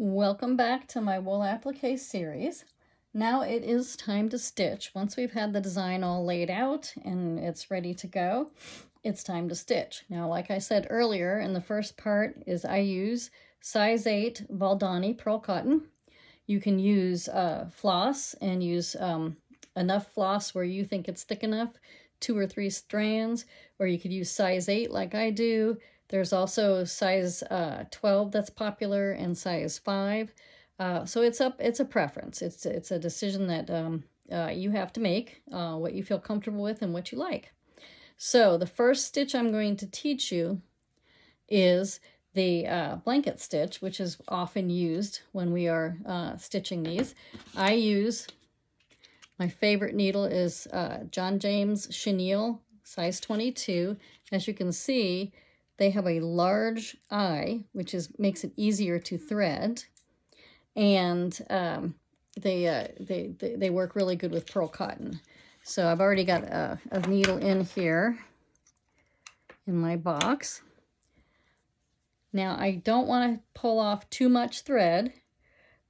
Welcome back to my wool applique series. Now it is time to stitch. Once we've had the design all laid out and it's ready to go, it's time to stitch. Now, like I said earlier, in the first part is I use size 8 Valdani pearl cotton. You can use floss and use enough floss where you think it's thick enough, 2 or 3 strands, or you could use size 8 like I do. There's also size 12 that's popular and size 5. So it's a preference. It's a decision that you have to make, what you feel comfortable with and what you like. So the first stitch I'm going to teach you is the blanket stitch, which is often used when we are stitching these. I use, my favorite needle is John James Chenille, size 22. As you can see, they have a large eye, which makes it easier to thread, and they work really good with pearl cotton. So I've already got a needle in here in my box. Now I don't want to pull off too much thread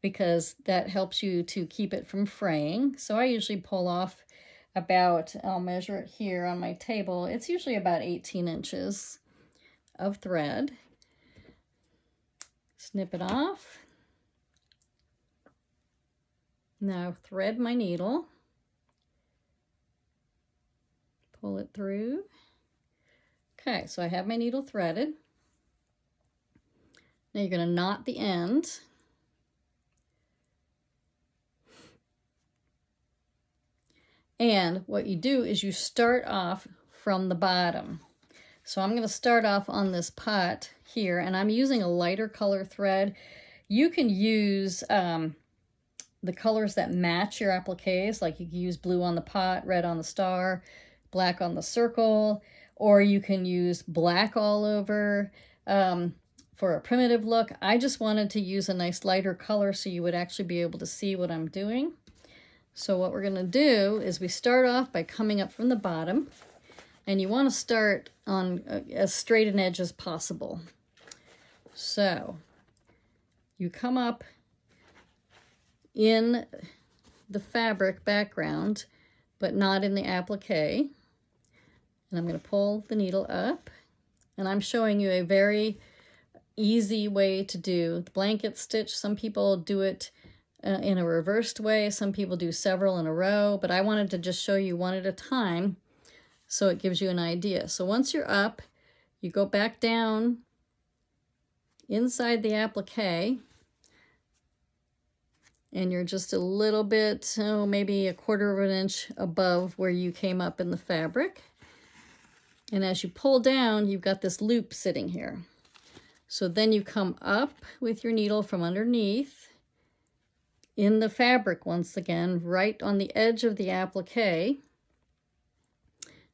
because that helps you to keep it from fraying. So I usually pull off about, I'll measure it here on my table, it's usually about 18 inches of thread. Snip it off. Now thread my needle. Pull it through. Okay, so I have my needle threaded. Now you're going to knot the end. And what you do is you start off from the bottom. So I'm going to start off on this pot here, and I'm using a lighter color thread. You can use the colors that match your appliques, like you can use blue on the pot, red on the star, black on the circle, or you can use black all over for a primitive look. I just wanted to use a nice lighter color so you would actually be able to see what I'm doing. So what we're going to do is we start off by coming up from the bottom. And you want to start on as straight an edge as possible. So you come up in the fabric background, but not in the applique. And I'm going to pull the needle up. And I'm showing you a very easy way to do the blanket stitch. Some people do it in a reversed way. Some people do several in a row. But I wanted to just show you one at a time, so it gives you an idea. So once you're up, you go back down inside the applique, and you're just a little bit, maybe a 1/4 of an inch above where you came up in the fabric. And as you pull down, you've got this loop sitting here. So then you come up with your needle from underneath in the fabric once again, right on the edge of the applique.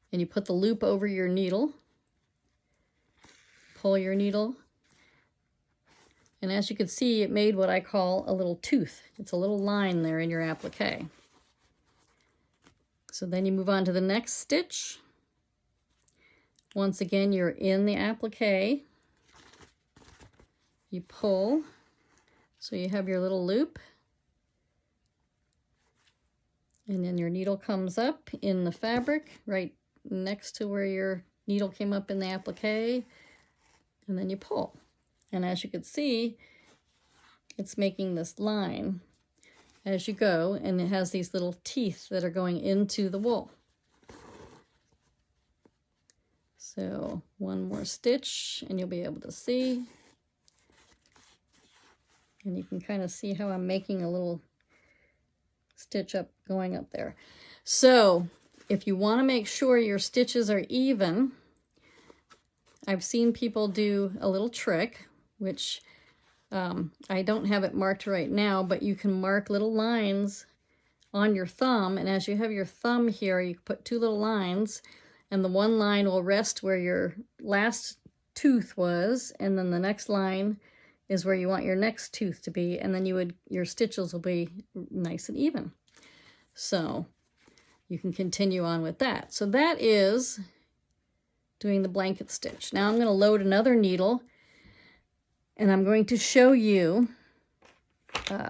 And you put the loop over your needle, pull your needle, and as you can see, it made what I call a little tooth. It's a little line there in your applique. So then you move on to the next stitch. Once again, you're in the applique. You pull, so you have your little loop. And then your needle comes up in the fabric, right next to where your needle came up in the applique, and then you pull. And as you can see, it's making this line as you go, and it has these little teeth that are going into the wool. So one more stitch and you'll be able to see. And you can kind of see how I'm making a little stitch up going up there. So if you want to make sure your stitches are even, I've seen people do a little trick, which I don't have it marked right now, but you can mark little lines on your thumb, and as you have your thumb here, you put 2 little lines, and the one line will rest where your last tooth was, and then the next line is where you want your next tooth to be, and then your stitches will be nice and even. So you can continue on with that. So that is doing the blanket stitch. Now I'm going to load another needle, and I'm going to show you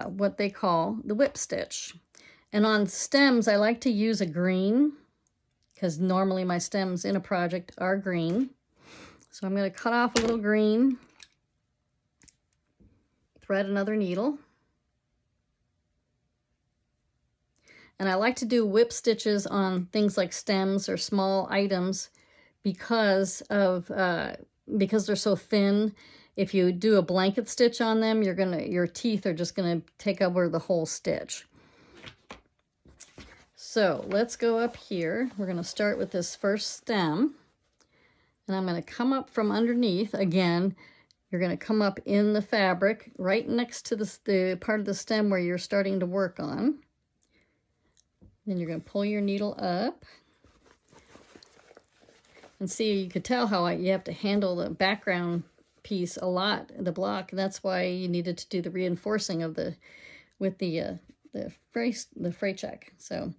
what they call the whip stitch. And on stems, I like to use a green because normally my stems in a project are green. So I'm going to cut off a little green, thread another needle. And I like to do whip stitches on things like stems or small items because they're so thin. If you do a blanket stitch on them, your teeth are just gonna take over the whole stitch. So let's go up here. We're gonna start with this first stem, and I'm gonna come up from underneath. Again, you're gonna come up in the fabric right next to the part of the stem where you're starting to work on. Then you're going to pull your needle up. And see, you could tell how you have to handle the background piece a lot, the block. That's why you needed to do the reinforcing of the fray check. So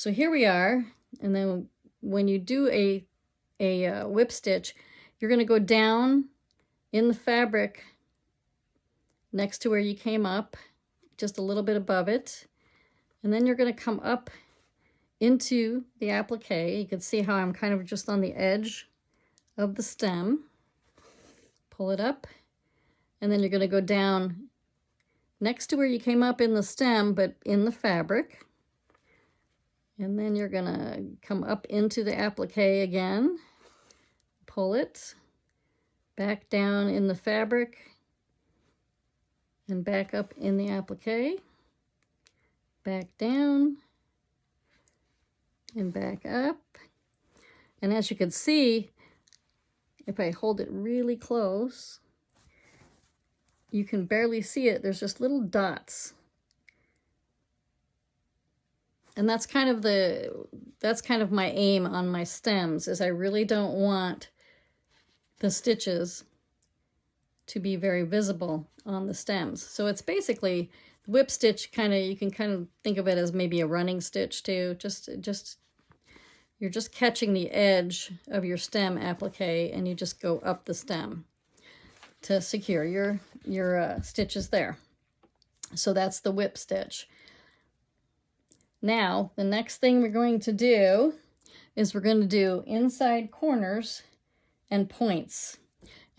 here we are. And then when you do a whip stitch, you're going to go down in the fabric next to where you came up, just a little bit above it. And then you're going to come up into the applique. You can see how I'm kind of just on the edge of the stem. Pull it up, and then you're going to go down next to where you came up in the stem, but in the fabric. And then you're going to come up into the applique again, pull it, back down in the fabric, and back up in the applique, back down, and back up. And as you can see, if I hold it really close, you can barely see it. There's just little dots. And that's kind of my aim on my stems, is I really don't want the stitches to be very visible on the stems. So it's basically whip stitch, you can kind of think of it as maybe a running stitch too. You're just catching the edge of your stem applique, and you just go up the stem to secure your stitches there. So that's the whip stitch. Now, the next thing we're going to do is we're going to do inside corners and points.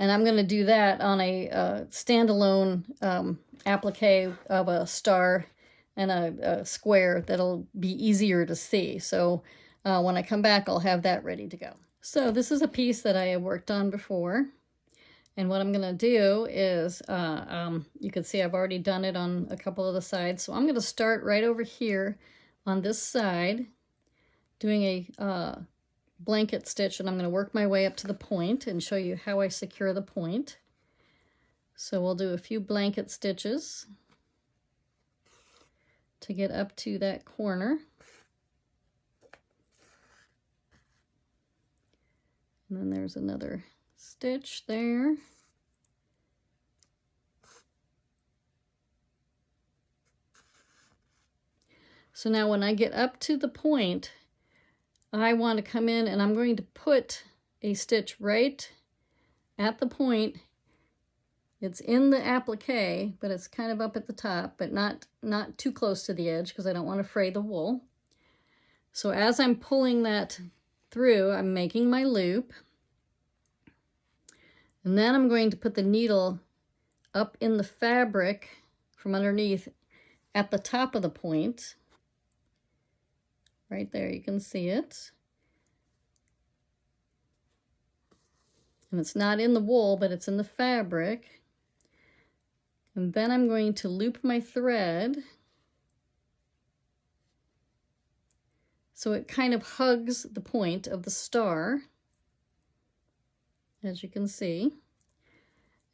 And I'm going to do that on a standalone applique of a star and a square that'll be easier to see. So when I come back, I'll have that ready to go. So this is a piece that I have worked on before. And what I'm going to do is, you can see I've already done it on a couple of the sides. So I'm going to start right over here on this side, doing a blanket stitch, and I'm going to work my way up to the point and show you how I secure the point. So we'll do a few blanket stitches to get up to that corner. And then there's another stitch there. So now when I get up to the point, I want to come in and I'm going to put a stitch right at the point. It's in the applique, but it's kind of up at the top, but not too close to the edge because I don't want to fray the wool. So as I'm pulling that through, I'm making my loop. And then I'm going to put the needle up in the fabric from underneath at the top of the point. Right there, you can see it. And it's not in the wool, but it's in the fabric. And then I'm going to loop my thread so it kind of hugs the point of the star, as you can see.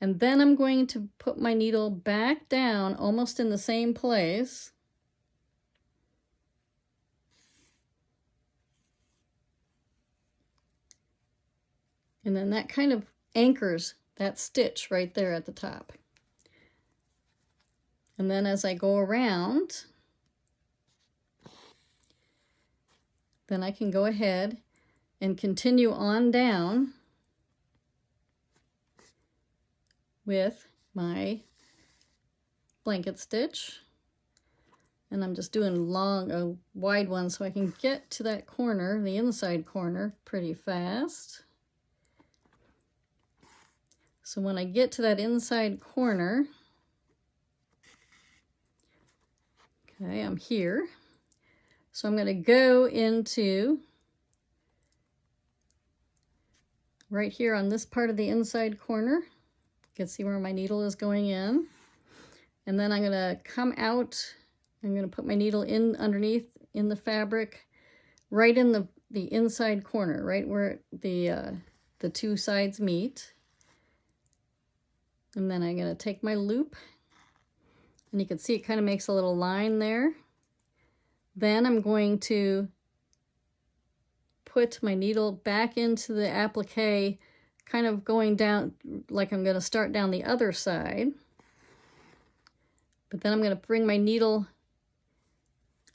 And then I'm going to put my needle back down almost in the same place. And then that kind of anchors that stitch right there at the top. And then as I go around, then I can go ahead and continue on down with my blanket stitch. And I'm just doing a wide one so I can get to that corner, the inside corner, pretty fast. So when I get to that inside corner, okay, I'm here. So I'm going to go into right here on this part of the inside corner. You can see where my needle is going in. And then I'm going to come out. I'm going to put my needle in underneath in the fabric, right in the inside corner, right where the two sides meet. And then I'm going to take my loop, and you can see it kind of makes a little line there. Then I'm going to put my needle back into the applique, kind of going down like I'm going to start down the other side. But then I'm going to bring my needle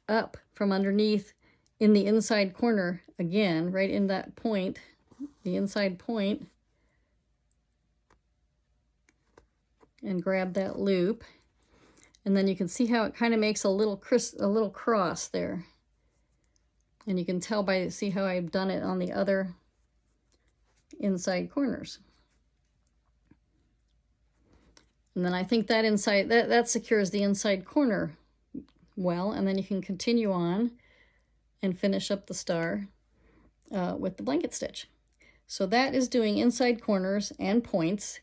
up from underneath in the inside corner again, right in that point, the inside point, and grab that loop. And then you can see how it kind of makes a little cross there. And you can tell see how I've done it on the other inside corners. And then I think that that secures the inside corner well, and then you can continue on and finish up the star with the blanket stitch. So that is doing inside corners and points.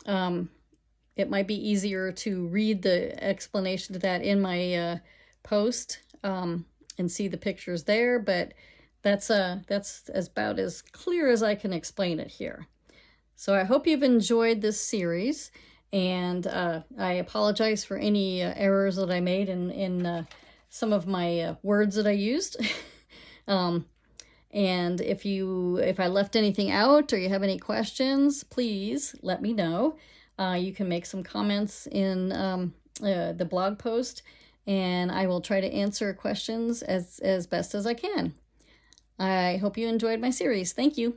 It might be easier to read the explanation to that in my post and see the pictures there, but that's about as clear as I can explain it here. So I hope you've enjoyed this series. And I apologize for any errors that I made in some of my words that I used. And if I left anything out or you have any questions, please let me know. You can make some comments in the blog post, and I will try to answer questions as best as I can. I hope you enjoyed my series. Thank you.